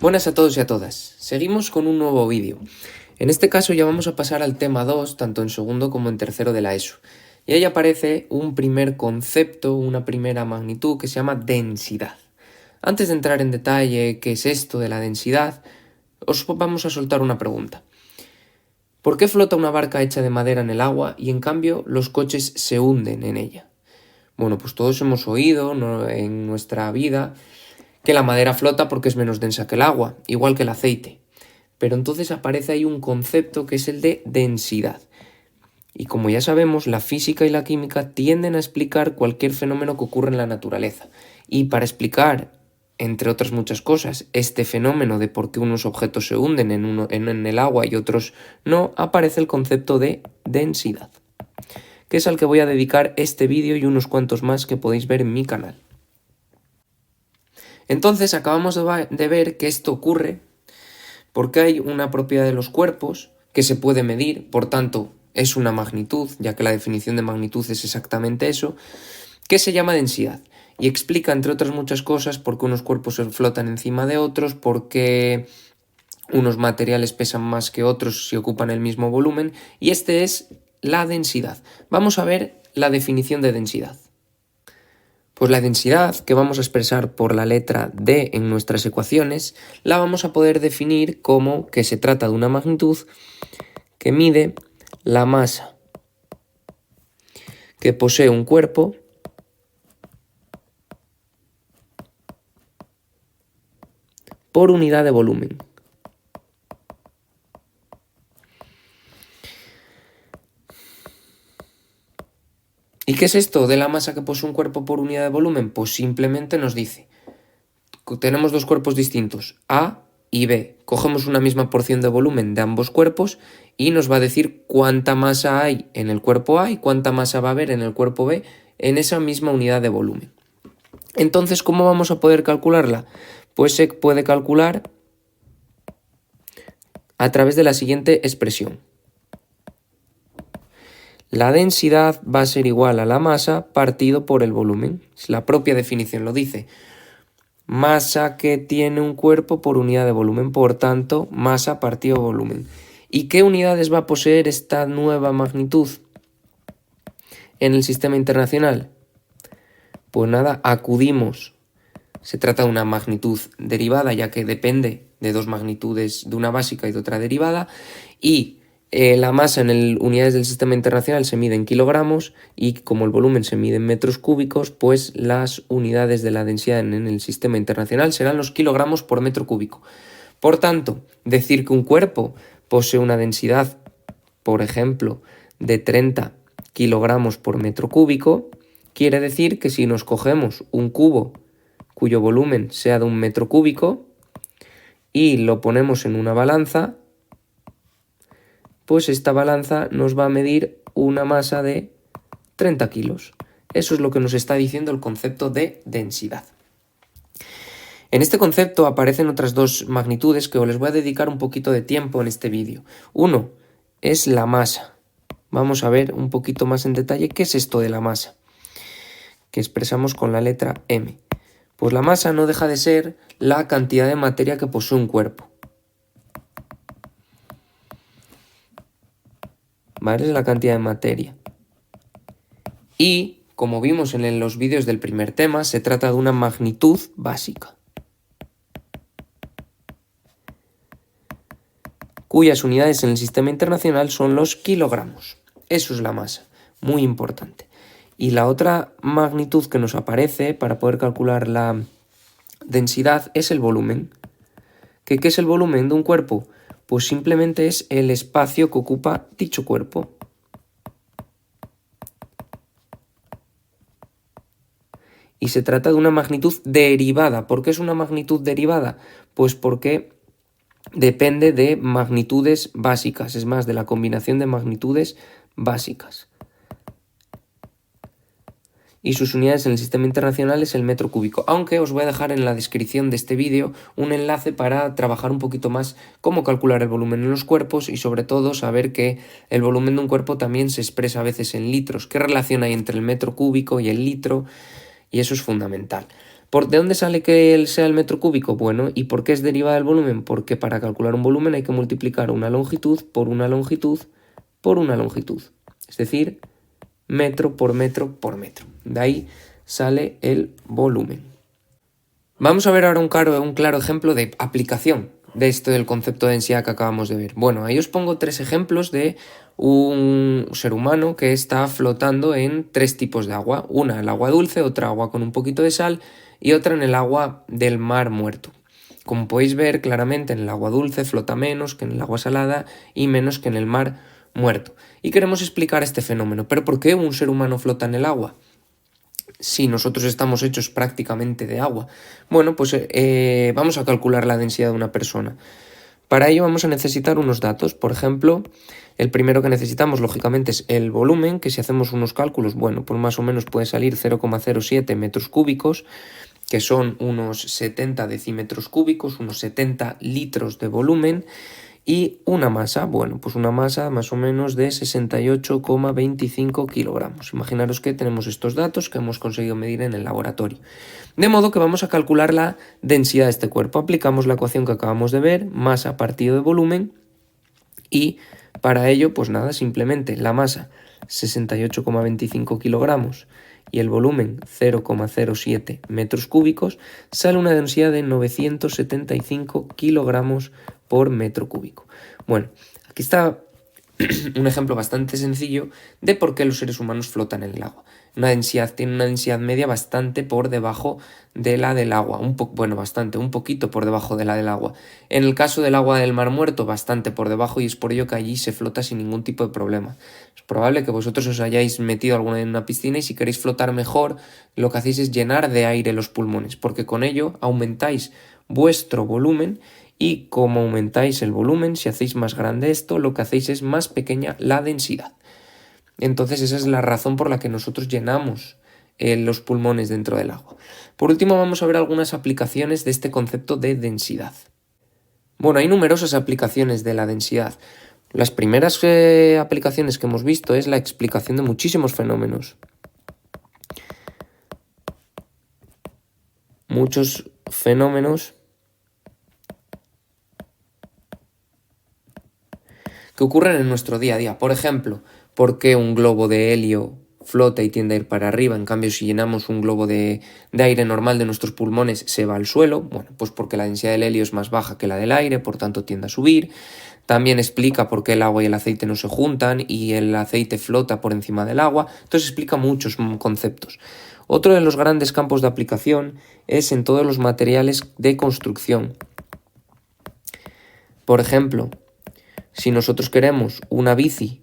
Buenas a todos y a todas, seguimos con un nuevo vídeo. En este caso ya vamos a pasar al tema 2, tanto en segundo como en tercero de la ESO. Y ahí aparece un primer concepto, una primera magnitud que se llama densidad. Antes de entrar en detalle qué es esto de la densidad, os vamos a soltar una pregunta. ¿Por qué flota una barca hecha de madera en el agua y en cambio los coches se hunden en ella? Bueno, pues todos hemos oído en nuestra vida que la madera flota porque es menos densa que el agua, igual que el aceite. Pero entonces aparece ahí un concepto que es el de densidad. Y como ya sabemos, la física y la química tienden a explicar cualquier fenómeno que ocurre en la naturaleza. Y para explicar, entre otras muchas cosas, este fenómeno de por qué unos objetos se hunden en el agua y otros no, aparece el concepto de densidad, que es al que voy a dedicar este vídeo y unos cuantos más que podéis ver en mi canal. Entonces acabamos de ver que esto ocurre porque hay una propiedad de los cuerpos que se puede medir, por tanto es una magnitud, ya que la definición de magnitud es exactamente eso, que se llama densidad y explica, entre otras muchas cosas, por qué unos cuerpos se flotan encima de otros, por qué unos materiales pesan más que otros si ocupan el mismo volumen, y este es la densidad. Vamos a ver la definición de densidad. Pues la densidad, que vamos a expresar por la letra D en nuestras ecuaciones, la vamos a poder definir como que se trata de una magnitud que mide la masa que posee un cuerpo por unidad de volumen. ¿Y qué es esto de la masa que posee un cuerpo por unidad de volumen? Pues simplemente nos dice, tenemos dos cuerpos distintos, A y B. Cogemos una misma porción de volumen de ambos cuerpos y nos va a decir cuánta masa hay en el cuerpo A y cuánta masa va a haber en el cuerpo B en esa misma unidad de volumen. Entonces, ¿cómo vamos a poder calcularla? Pues se puede calcular a través de la siguiente expresión. La densidad va a ser igual a la masa partido por el volumen. La propia definición lo dice. Masa que tiene un cuerpo por unidad de volumen, por tanto, masa partido volumen. ¿Y qué unidades va a poseer esta nueva magnitud en el sistema internacional? Pues nada, acudimos. Se trata de una magnitud derivada, ya que depende de dos magnitudes, de una básica y de otra derivada, y la masa en unidades del sistema internacional se mide en kilogramos y como el volumen se mide en metros cúbicos, pues las unidades de la densidad en el sistema internacional serán los kilogramos por metro cúbico. Por tanto, decir que un cuerpo posee una densidad, por ejemplo, de 30 kilogramos por metro cúbico, quiere decir que si nos cogemos un cubo cuyo volumen sea de 1 metro cúbico y lo ponemos en una balanza, pues esta balanza nos va a medir una masa de 30 kilos. Eso es lo que nos está diciendo el concepto de densidad. En este concepto aparecen otras dos magnitudes que os les voy a dedicar un poquito de tiempo en este vídeo. Uno es la masa. Vamos a ver un poquito más en detalle qué es esto de la masa, que expresamos con la letra M. Pues la masa no deja de ser la cantidad de materia que posee un cuerpo. ¿Vale? Es la cantidad de materia. Y, como vimos en los vídeos del primer tema, se trata de una magnitud básica, cuyas unidades en el sistema internacional son los kilogramos. Eso es la masa, muy importante. Y la otra magnitud que nos aparece para poder calcular la densidad es el volumen. ¿Qué es el volumen de un cuerpo? Pues simplemente es el espacio que ocupa dicho cuerpo. Y se trata de una magnitud derivada. ¿Por qué es una magnitud derivada? Pues porque depende de magnitudes básicas, es más, de la combinación de magnitudes básicas. y sus unidades en el sistema internacional es el metro cúbico, aunque os voy a dejar en la descripción de este vídeo un enlace para trabajar un poquito más cómo calcular el volumen en los cuerpos y sobre todo saber que el volumen de un cuerpo también se expresa a veces en litros, qué relación hay entre el metro cúbico y el litro, y eso es fundamental. ¿De dónde sale que él sea el metro cúbico? Bueno, ¿y por qué es derivada del volumen? Porque para calcular un volumen hay que multiplicar una longitud por una longitud por una longitud, es decir, metro por metro por metro. De ahí sale el volumen. Vamos a ver ahora un claro ejemplo de aplicación de esto del concepto de densidad que acabamos de ver. Bueno, ahí os pongo 3 ejemplos de un ser humano que está flotando en 3 tipos de agua. Una, el agua dulce, otra agua con un poquito de sal y otra en el agua del mar muerto. Como podéis ver claramente, en el agua dulce flota menos que en el agua salada y menos que en el mar muerto. Y queremos explicar este fenómeno. ¿Pero por qué un ser humano flota en el agua si nosotros estamos hechos prácticamente de agua? Bueno, pues vamos a calcular la densidad de una persona. Para ello vamos a necesitar unos datos. Por ejemplo, el primero que necesitamos lógicamente es el volumen, que si hacemos unos cálculos, bueno, pues más o menos puede salir 0,07 metros cúbicos, que son unos 70 decímetros cúbicos, unos 70 litros de volumen. Y una masa, bueno, pues una masa más o menos de 68,25 kilogramos. Imaginaros que tenemos estos datos que hemos conseguido medir en el laboratorio. De modo que vamos a calcular la densidad de este cuerpo. Aplicamos la ecuación que acabamos de ver, masa partido de volumen, y para ello, pues nada, simplemente la masa 68,25 kilogramos y el volumen 0,07 metros cúbicos, sale una densidad de 975 kilogramos por metro cúbico. Bueno, aquí está un ejemplo bastante sencillo de por qué los seres humanos flotan en el agua. Tiene una densidad media bastante por debajo de la del agua, un poquito por debajo de la del agua. En el caso del agua del mar muerto, bastante por debajo, y es por ello que allí se flota sin ningún tipo de problema. Es probable que vosotros os hayáis metido alguna vez en una piscina y si queréis flotar mejor, lo que hacéis es llenar de aire los pulmones, porque con ello aumentáis vuestro volumen. Y como aumentáis el volumen, si hacéis más grande esto, lo que hacéis es más pequeña la densidad. Entonces esa es la razón por la que nosotros llenamos los pulmones dentro del agua. Por último vamos a ver algunas aplicaciones de este concepto de densidad. Bueno, hay numerosas aplicaciones de la densidad. Las primeras aplicaciones que hemos visto es la explicación de muchísimos fenómenos. Muchos fenómenos que ocurren en nuestro día a día. Por ejemplo, ¿por qué un globo de helio flota y tiende a ir para arriba? En cambio, si llenamos un globo de aire normal de nuestros pulmones, se va al suelo. Bueno, pues porque la densidad del helio es más baja que la del aire, por tanto tiende a subir. También explica por qué el agua y el aceite no se juntan y el aceite flota por encima del agua. Entonces explica muchos conceptos. Otro de los grandes campos de aplicación es en todos los materiales de construcción. Por ejemplo, si nosotros queremos una bici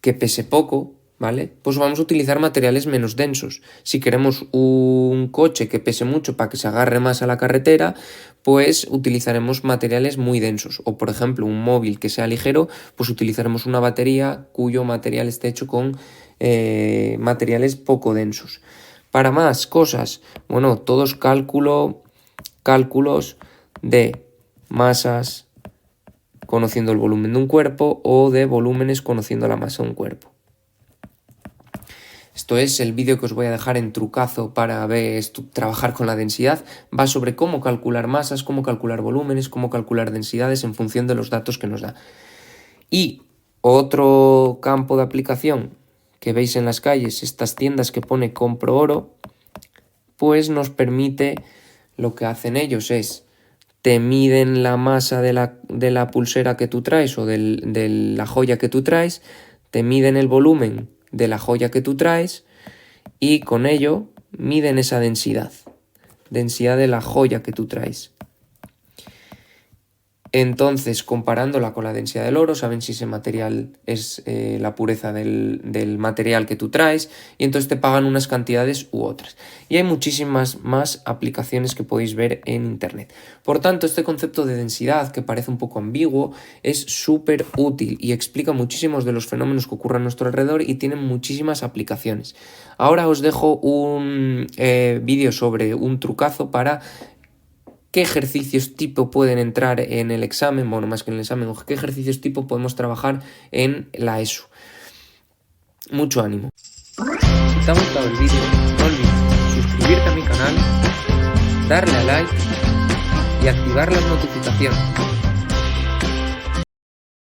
que pese poco, ¿vale? Pues vamos a utilizar materiales menos densos. Si queremos un coche que pese mucho para que se agarre más a la carretera, pues utilizaremos materiales muy densos. O por ejemplo, un móvil que sea ligero, pues utilizaremos una batería cuyo material esté hecho con materiales poco densos. Para más cosas, bueno, todos cálculos de masas conociendo el volumen de un cuerpo o de volúmenes conociendo la masa de un cuerpo. Esto es el vídeo que os voy a dejar en Trucazo para trabajar con la densidad. Va sobre cómo calcular masas, cómo calcular volúmenes, cómo calcular densidades en función de los datos que nos da. Y otro campo de aplicación que veis en las calles, estas tiendas que pone compro oro, pues nos permite, lo que hacen ellos es te miden la masa de la pulsera que tú traes o de la joya que tú traes, te miden el volumen de la joya que tú traes y con ello miden esa densidad de la joya que tú traes. Entonces, comparándola con la densidad del oro, saben si ese material es la pureza del material que tú traes, y entonces te pagan unas cantidades u otras. Y hay muchísimas más aplicaciones que podéis ver en internet. Por tanto, este concepto de densidad, que parece un poco ambiguo, es súper útil y explica muchísimos de los fenómenos que ocurren a nuestro alrededor y tiene muchísimas aplicaciones. Ahora os dejo un vídeo sobre un trucazo para qué ejercicios tipo pueden entrar en el examen, bueno, más que en el examen, qué ejercicios tipo podemos trabajar en la ESO. Mucho ánimo. Si te ha gustado el vídeo, no olvides suscribirte a mi canal, darle a like y activar las notificaciones.